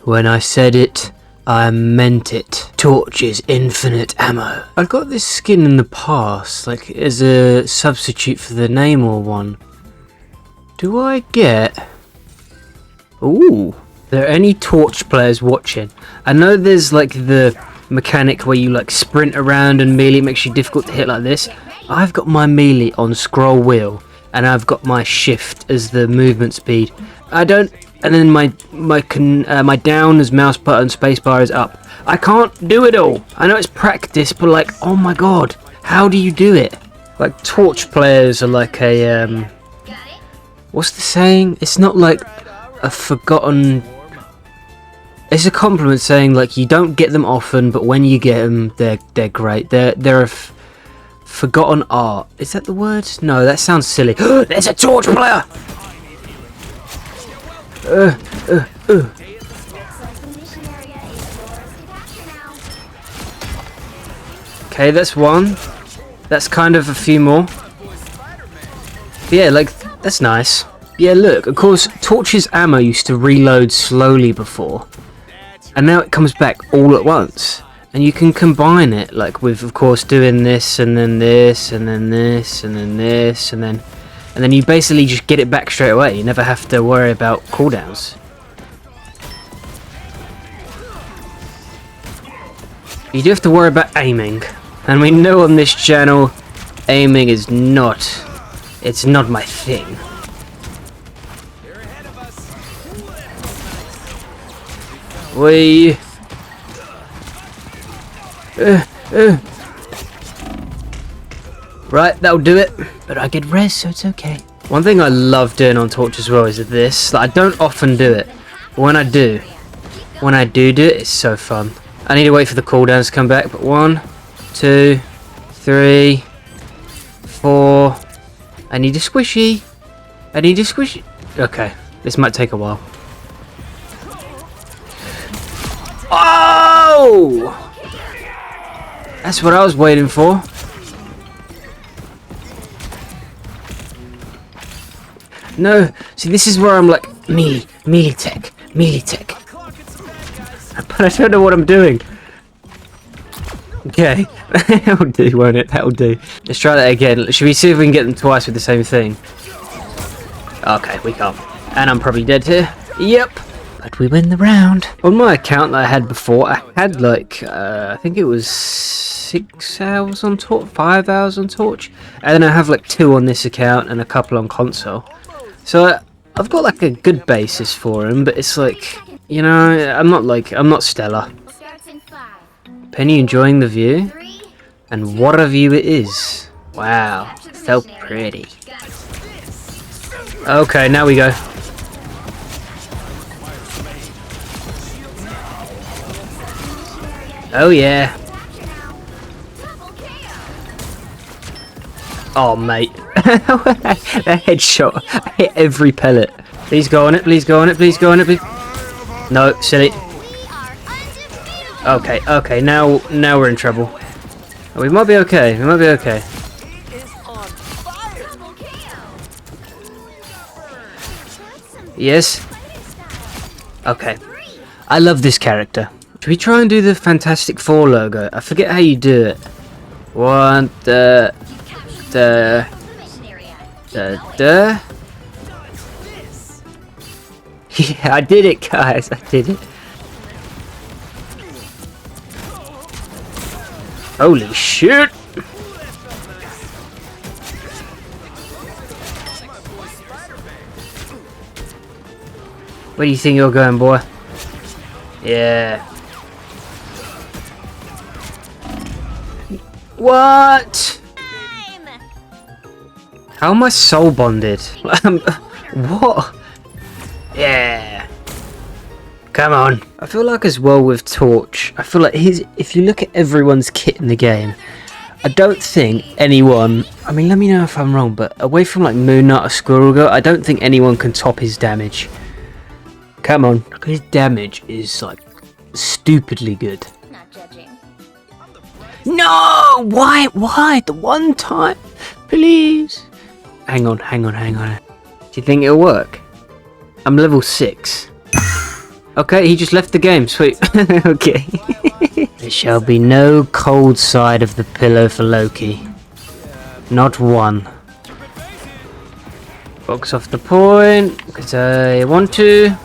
When I said it, I meant it. Torch is infinite ammo. I got this skin in the past, like as a substitute for the Namor one. Do I get... Ooh. Are there any Torch players watching? I know there's like the mechanic where you like sprint around and melee makes you difficult to hit like this. I've got my melee on scroll wheel and I've got my shift as the movement speed. And then my down as mouse button, spacebar is up. I can't do it all. I know it's practice, but like, oh my god, how do you do it? Like Torch players are like a what's the saying? It's not like a forgotten. It's a compliment saying like you don't get them often, but when you get them, they're great. They're a forgotten art. Is that the word? No, that sounds silly. There's a Torch player. Okay, that's one. That's kind of a few more. Yeah, like, that's nice. Yeah, look, of course, Torch's ammo used to reload slowly before. And now it comes back all at once. And you can combine it, like, with, of course, doing this, and then this, and then this, and then this, and then you basically just get it back straight away. You never have to worry about cooldowns. You do have to worry about aiming. And we know on this channel, aiming is not... It's not my thing. We... Right, that'll do it. But I get res, so it's okay. One thing I love doing on Torch as well is this. Like, I don't often do it. But when I do it, it's so fun. I need to wait for the cooldowns to come back, but 1, 2, 3, 4. I need a squishy. Okay, this might take a while. Oh! That's what I was waiting for. No, see, this is where I'm like, melee tech. But I don't know what I'm doing. Okay, that'll do, won't it? That'll do. Let's try that again. Should we see if we can get them twice with the same thing? Okay, we can't. And I'm probably dead here. Yep. But we win the round. On my account that I had before, I had like, I think it was 6 hours on Torch, 5 hours on Torch. And then I have like 2 on this account and a couple on console. So I've got like a good basis for him, but it's like, you know, I'm not stellar. Penny enjoying the view? And what a view it is. Wow, so pretty. Okay, now we go. Oh yeah. Oh mate. That headshot. I hit every pellet. Please go on it, please go on it, please go on it, please. No, silly. Okay, now we're in trouble. Oh, we might be okay, Yes. Okay. I love this character. Should we try and do the Fantastic Four logo? I forget how you do it. One, the. Yeah, I did it, guys. I did it. Holy shit! Where do you think you're going, boy? Yeah. What? How am I soul bonded? What? Yeah. Come on. I feel like as well with Torch, I feel like if you look at everyone's kit in the game, I don't think anyone, I mean, let me know if I'm wrong, but away from like Moon Knight or Squirrel Girl, I don't think anyone can top his damage. Come on. His damage is like stupidly good. Not judging. No! Why? The one time? Please. Hang on. Do you think it'll work? I'm level 6. Okay, he just left the game. Sweet. Okay. There shall be no cold side of the pillow for Loki. Not one. Box off the point, because I want to.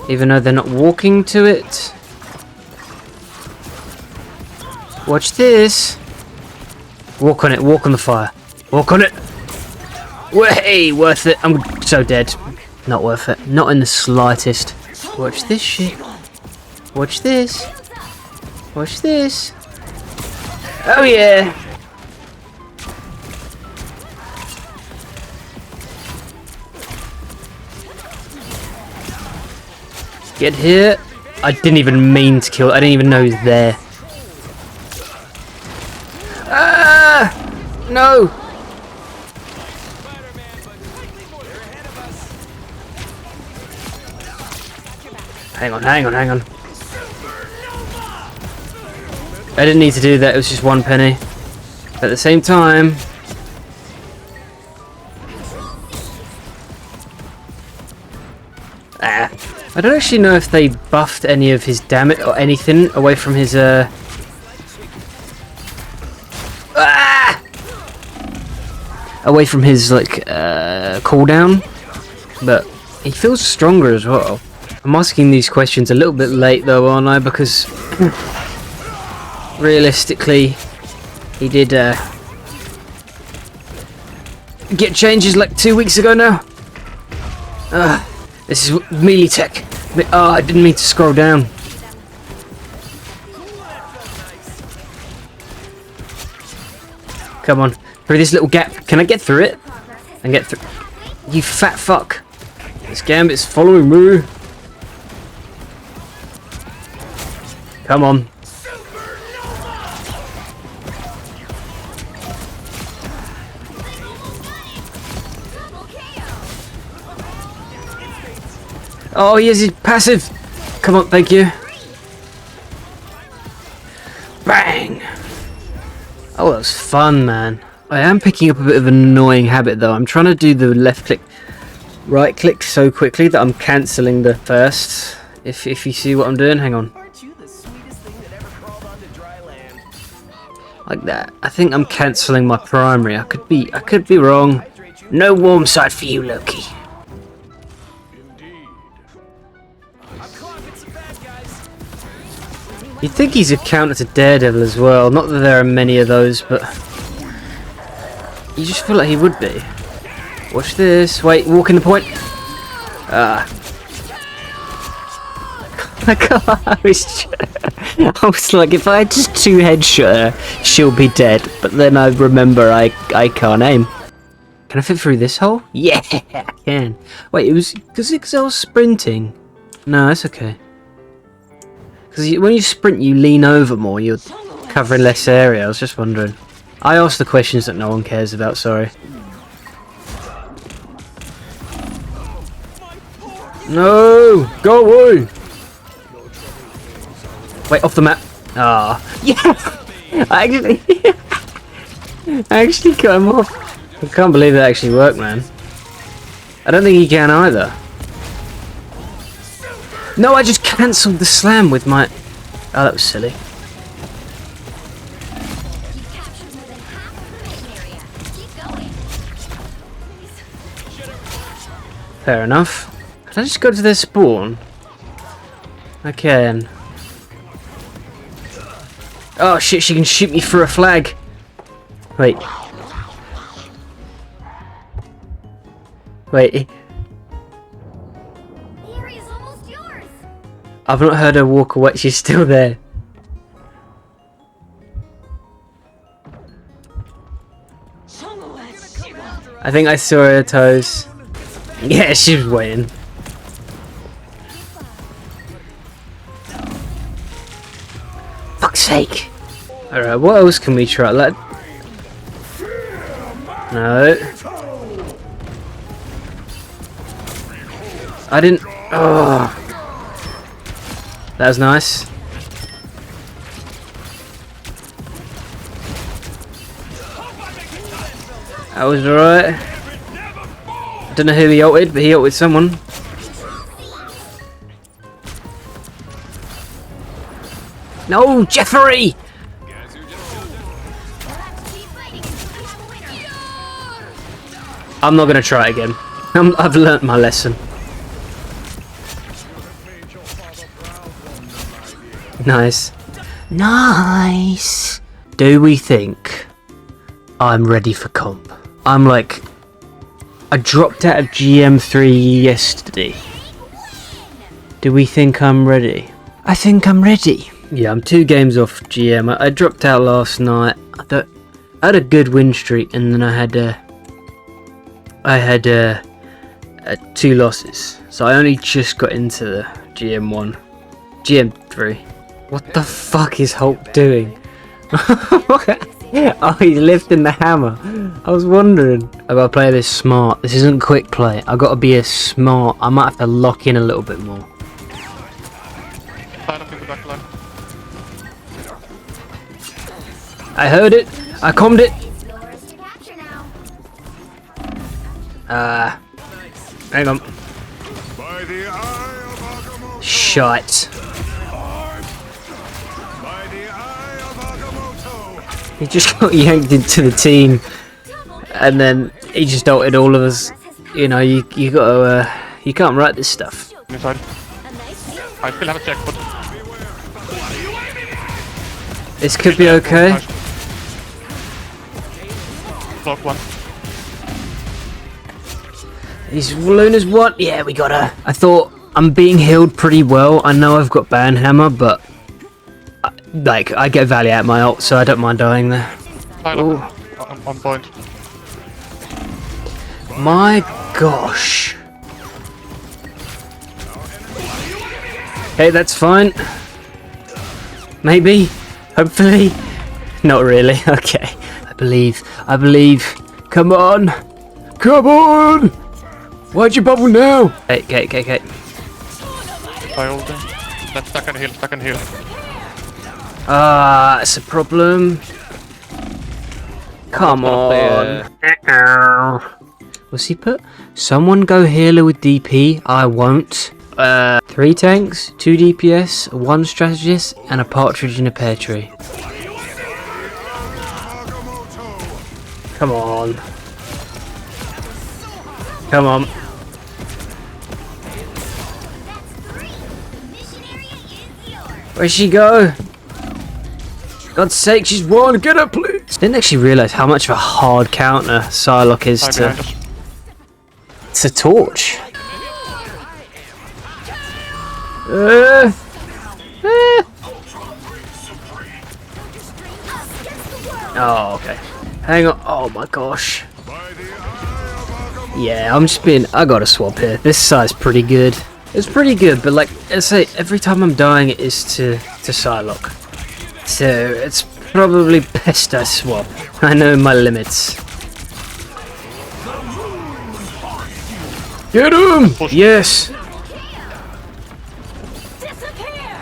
Even though they're not walking to it. Watch this. Walk on it, walk on the fire. Walk on it. Way worth it. I'm so dead. Not worth it. Not in the slightest. Watch this shit. Watch this. Watch this. Oh yeah. Get here. I didn't even mean to kill. I didn't even know he was there. Ah! No! Hang on, hang on, hang on. I didn't need to do that. It was just 1 penny. At the same time... Ah. I don't actually know if they buffed any of his damage or anything away from his away from his like cooldown, but he feels stronger as well. I'm asking these questions a little bit late though, aren't I? Because realistically, he did get changes like 2 weeks ago now. This is melee tech. Oh, I didn't mean to scroll down. Come on, through this little gap. Can I get through it? And get through. You fat fuck. This Gambit's following me. Come on. Oh, he has his passive. Come on, thank you. Bang. Oh, that was fun, man. I am picking up a bit of an annoying habit, though. I'm trying to do the left click, right click so quickly that I'm cancelling the first. If you see what I'm doing, hang on. Like that. I think I'm cancelling my primary. I could be wrong. No warm side for you, Loki. You'd think he's a counter to Daredevil as well. Not that there are many of those, but you just feel like he would be. Watch this. Wait, walk in the point. Ah. I was like, if I just 2-headshot her, she'll be dead. But then I remember I can't aim. Can I fit through this hole? Yeah, I can. Wait, it was because I was sprinting. No, that's okay. Because when you sprint, you lean over more. You're covering less area. I was just wondering. I asked the questions that no one cares about. Sorry. No, go away. Wait, off the map. Ah, yeah. I actually cut him off. I can't believe that actually worked, man. I don't think he can either. No, I just cancelled the slam with my... Oh, that was silly. Fair enough. Can I just go to their spawn? I can. Oh shit, she can shoot me through a flag. Wait. Wait. I've not heard her walk away. She's still there. I think I saw her toes. Yeah, she was waiting. Fuck's sake. Alright, what else can we try? No. I didn't... Oh. That was nice. That was alright. I don't know who he ulted, but he ulted someone. No, Jeffrey! I'm not gonna try it again. I've learnt my lesson. Nice. Nice! Do we think I'm ready for comp? I'm like... I dropped out of GM3 yesterday. Do we think I'm ready? I think I'm ready. Yeah, I'm 2 games off GM. I dropped out last night. I had a good win streak, and then I had 2 losses. So I only just got into the GM1. GM3. What the fuck is Hulk doing? Oh, he's lifting the hammer. I was wondering. I gotta play this smart. This isn't quick play. I gotta be a smart. I might have to lock in a little bit more. I heard it. I commed it. Hang on. Shite. He just got yanked into the team, and then he just ulted all of us. You know, you gotta, you can't write this stuff. Inside. I still have a check, but... This could be okay. Block 1. These Luna's what? Yeah, we got her. I thought I'm being healed pretty well. I know I've got Banhammer, but like I get value out my ult, so I don't mind dying there. On point. My gosh. Okay, that's fine. Maybe. Hopefully. Not really. Okay. I believe. Come on. Come on! Why'd you bubble now? Okay. By all them. Let's stack and heal. That's a problem. Come on. What's he put? Someone go healer with DP. I won't. 3 tanks, 2 DPS, 1 strategist, and a partridge in a pear tree. Come on. Where'd she go? God's sake, she's won. Get her, please. Didn't actually realise how much of a hard counter Psylocke is to... It's a torch. Oh, okay. Hang on. Oh my gosh. Yeah, I gotta swap here. This side's pretty good. It's pretty good, but like I say, every time I'm dying it is to Psylocke. So it's probably best I swap. I know my limits. Get him! Yes!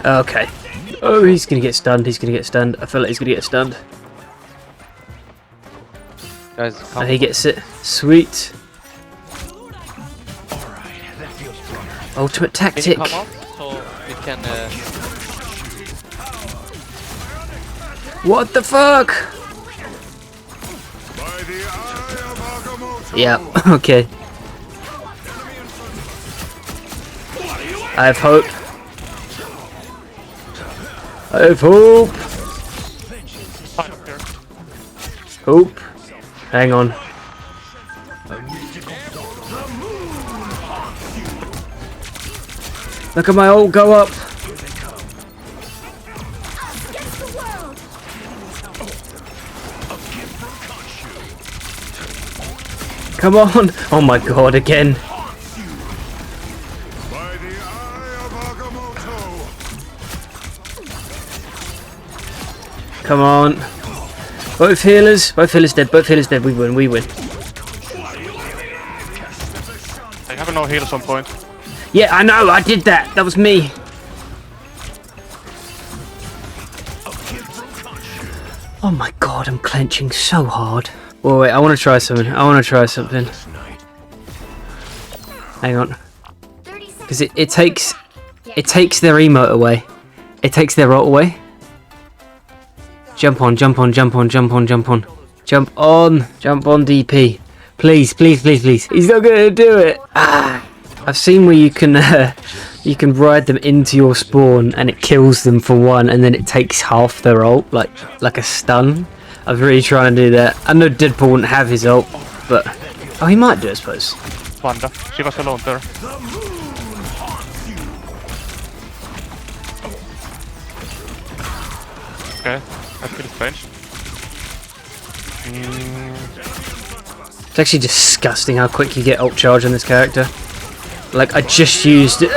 Okay. Oh, he's gonna get stunned. I feel like he's gonna get stunned. Guys, And he gets it. Sweet. Ultimate tactic. Can you come up so we can... What the fuck? Yeah, okay. I have hope. Hope. Hang on. Look at my ult go up. Come on. Oh my god, again. Come on. Both healers dead, we win. I have no healers on point. Yeah, I know, I did that. That was me. Oh my god, I'm clenching so hard. Oh wait, I want to try something. Hang on. Because it takes their emote away. It takes their ult away. Jump on, jump on, jump on, jump on, jump on. Jump on, jump on, DP. Please, please, please, please. He's not gonna do it. Ah. I've seen where you can ride them into your spawn and it kills them for one, and then it takes half their ult, like a stun. I was really trying to do that. I know Deadpool wouldn't have his ult, but oh, he might do, I suppose. Wanda. She was alone there. Okay, that's pretty strange. It's actually disgusting how quick you get ult charge on this character. Like, I just used it.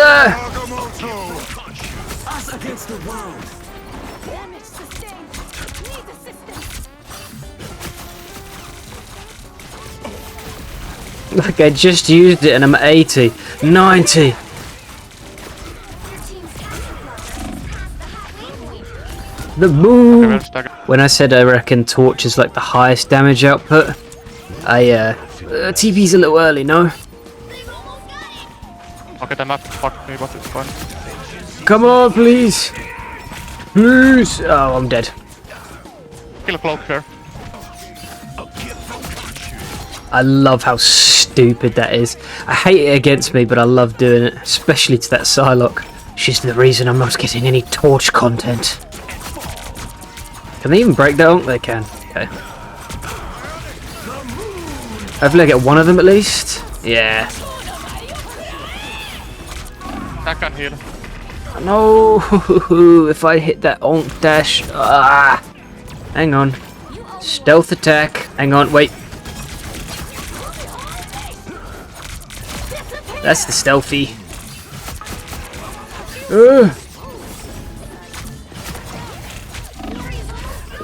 Like, I just used it and I'm at 80, 90. The boom! When I said I reckon Torch is like the highest damage output, TP's a little early, no? Okay, the map fucked me, but it's fine. Come on, please! Please! Oh, I'm dead. Kill a cloak here. I love how stupid that is. I hate it against me, but I love doing it, especially to that Psylocke. She's the reason I'm not getting any Torch content. Can they even break that ult? They can. Okay. Hopefully I get one of them at least. Yeah. I can heal. No, if I hit that ult dash. Ah. Hang on. Stealth attack. Hang on, wait. That's the stealthy.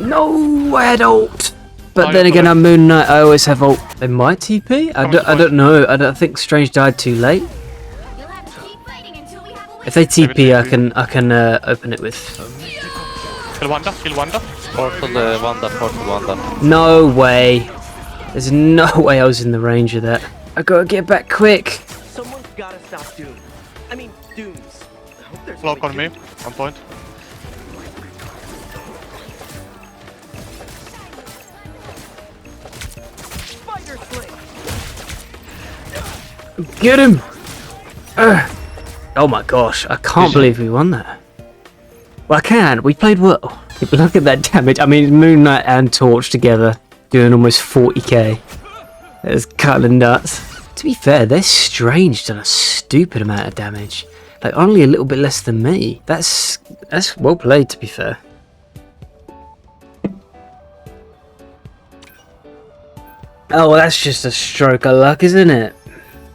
No, I had ult. But then again, I'm Moon Knight. I always have ult. They might TP? I don't know. I don't think Strange died too late. If they TP, I can open it with. Kill Wanda, kill Wanda. Portal Wanda. No way. There's no way I was in the range of that. I gotta get back quick. Someone's gotta stop Doom. I mean, Dooms. I hope there's Cloak only on me, on point. Spider Slate. Get him! Oh my gosh, I can't believe we won that. Well, I can. We played well. But look at that damage. I mean, Moon Knight and Torch together doing almost 40k. It's kind of nuts. To be fair, they're Strange done a stupid amount of damage. Like, only a little bit less than me. That's well played, to be fair. Oh, well, that's just a stroke of luck, isn't it?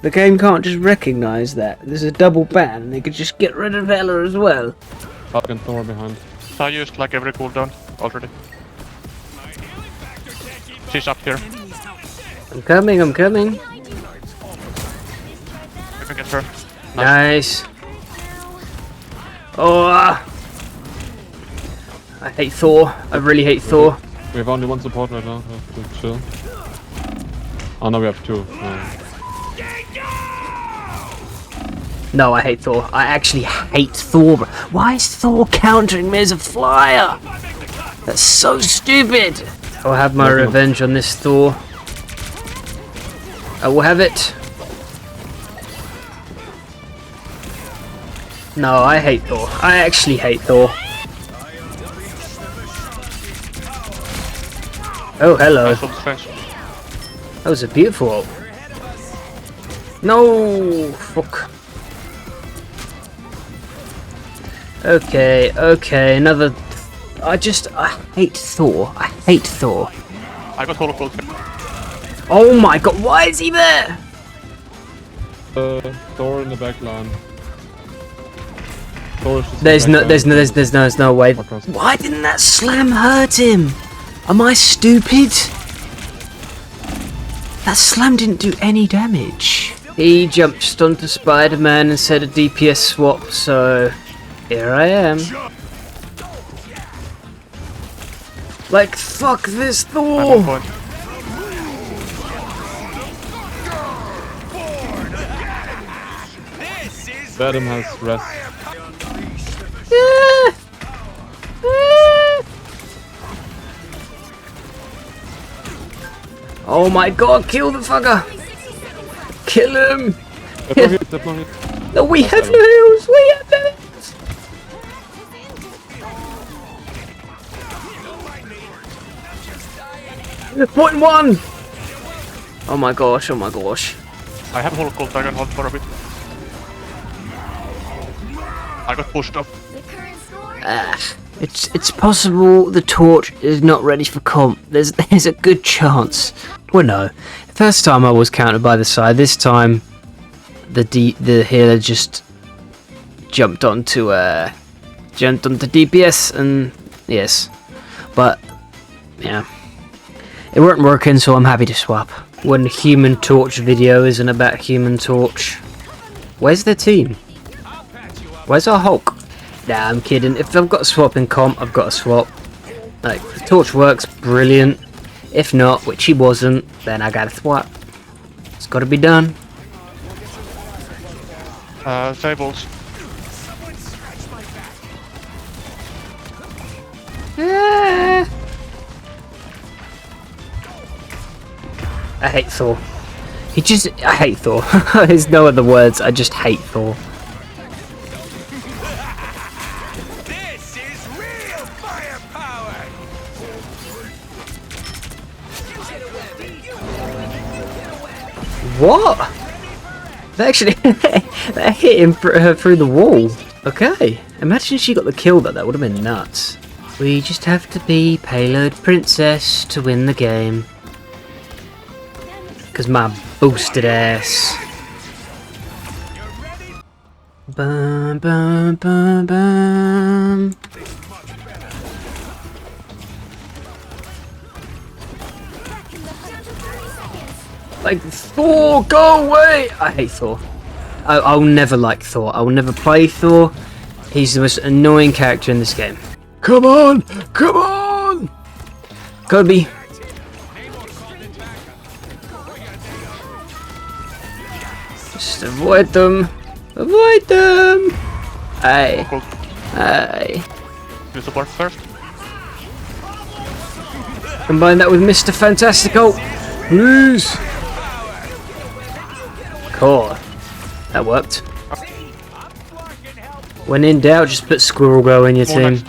The game can't just recognise that. There's a double ban, and they could just get rid of Ella as well. Fucking Thor behind. So I used like every cooldown already. She's up here. I'm coming, I'm coming. You can get her. Nice. Oh, I hate Thor. I really hate Thor. We have only one support right now. We have to chill. Oh no, we have two. No, I hate Thor. I actually hate Thor. Why is Thor countering me as a flyer? That's so stupid. I'll have my revenge on this Thor. I will have it. No, I hate Thor. I actually hate Thor. Oh, hello. That was a beautiful ult. No! Fuck. Okay, okay, another... I hate Thor. I hate Thor. I got Holo Cold. Oh my god, why is he there? Thor in the back line. Thor is just There's no way. Why didn't that slam hurt him? Am I stupid? That slam didn't do any damage. He jumped onto Spider-Man and said a DPS swap, so here I am. Like, fuck this Thor! Venom has rest. Oh my god, kill the fucker! Kill him! That's no hit. No, we have no heals! We have no heals! Point one! Oh my gosh, oh my gosh. I have whole cult, I can hold for a bit. I got pushed off. It's possible the torch is not ready for comp. There's a good chance. Well, no. First time I was countered by the side. This time, the healer just jumped onto DPS and yes, but yeah, it weren't working. So I'm happy to swap. When the Human Torch video isn't about Human Torch, where's the team? Where's our Hulk? Nah, I'm kidding. If I've got to swap in comp, I've got to swap. Like, if the torch works, brilliant. If not, which he wasn't, then I gotta swap. It's gotta be done. Sables. I hate Thor. I hate Thor. There's no other words, I just hate Thor. This is real firepower! What? That actually that hit him through the wall. Okay, imagine she got the kill though. That would have been nuts. We just have to be payload princess to win the game. Cause my boosted ass. Bum bum bum bum. Like, Thor, go away! I hate Thor. I'll never like Thor. I will never play Thor. He's the most annoying character in this game. Come on! Come on! Kobe. Just avoid them. Avoid them! Aye. Aye. You support first? Combine that with Mr. Fantastical. Please! Cool. That worked. When in doubt, just put Squirrel Girl in your team.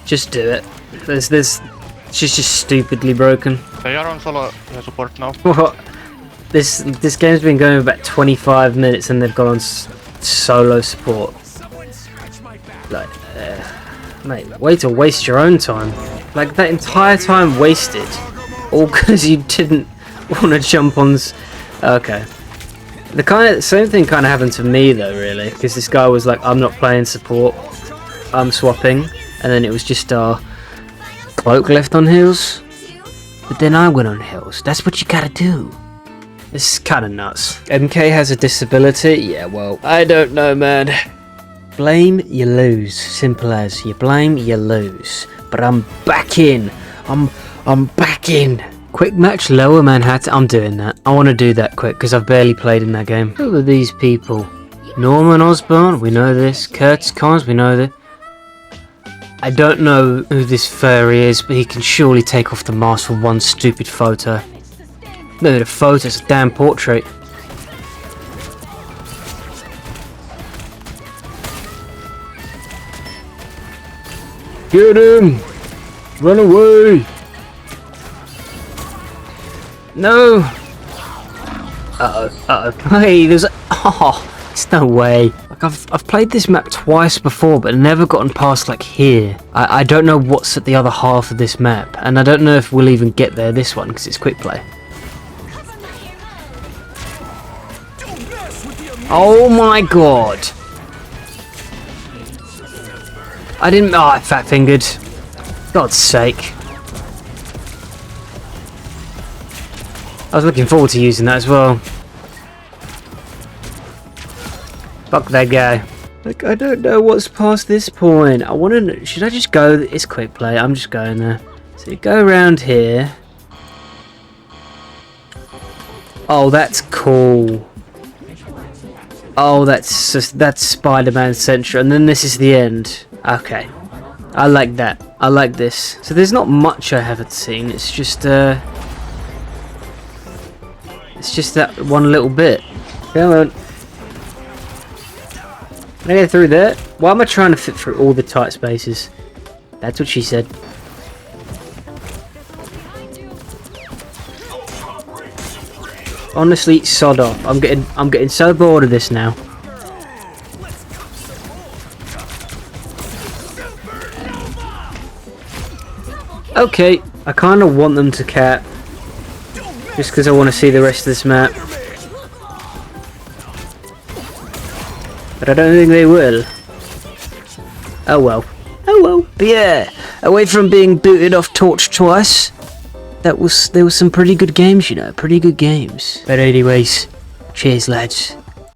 Just do it. She's just stupidly broken. They are on solo support now. What? This game's been going about 25 minutes and they've gone on solo support. Like, mate, way to waste your own time. Like, that entire time wasted. All because you didn't want to jump on... Okay. The same thing kind of happened to me though, really, because this guy was like, I'm not playing support, I'm swapping, and then it was just Cloak left on heals, but then I went on heals. That's what you gotta do. This is kind of nuts. MK has a disability? Yeah, well, I don't know, man. Blame, you lose. Simple as. You blame, you lose. But I'm back in. I'm back in. Quick match, Lower Manhattan. I'm doing that. I want to do that quick because I've barely played in that game. Who are these people? Norman Osborn, we know this. Curtis Connors, we know this. I don't know who this furry is, but he can surely take off the mask for one stupid photo. No, the photo's a damn portrait. Get him! Run away! No! Uh-oh. Hey, there's a... Oh, there's no way. Like, I've played this map twice before, but never gotten past, like, here. I don't know what's at the other half of this map, and I don't know if we'll even get there this one, because it's quick play. Oh my god! I didn't... Oh, I fat-fingered. God's sake. I was looking forward to using that as well. Fuck that guy. Like, I don't know what's past this point. I want to know... Should I just go... It's quick play. I'm just going there. So you go around here. Oh, that's cool. Oh, that's Spider-Man Central. And then this is the end. Okay. I like that. I like this. So there's not much I haven't seen. It's just, It's just that one little bit. Come on. Can I get through there? Why am I trying to fit through all the tight spaces? That's what she said. Honestly, sod off. I'm getting so bored of this now. Okay, I kind of want them to cap. Just because I want to see the rest of this map. But I don't think they will. Oh well. Oh well. But yeah, away from being booted off Torch twice, there was some pretty good games, you know, pretty good games. But anyways, cheers lads.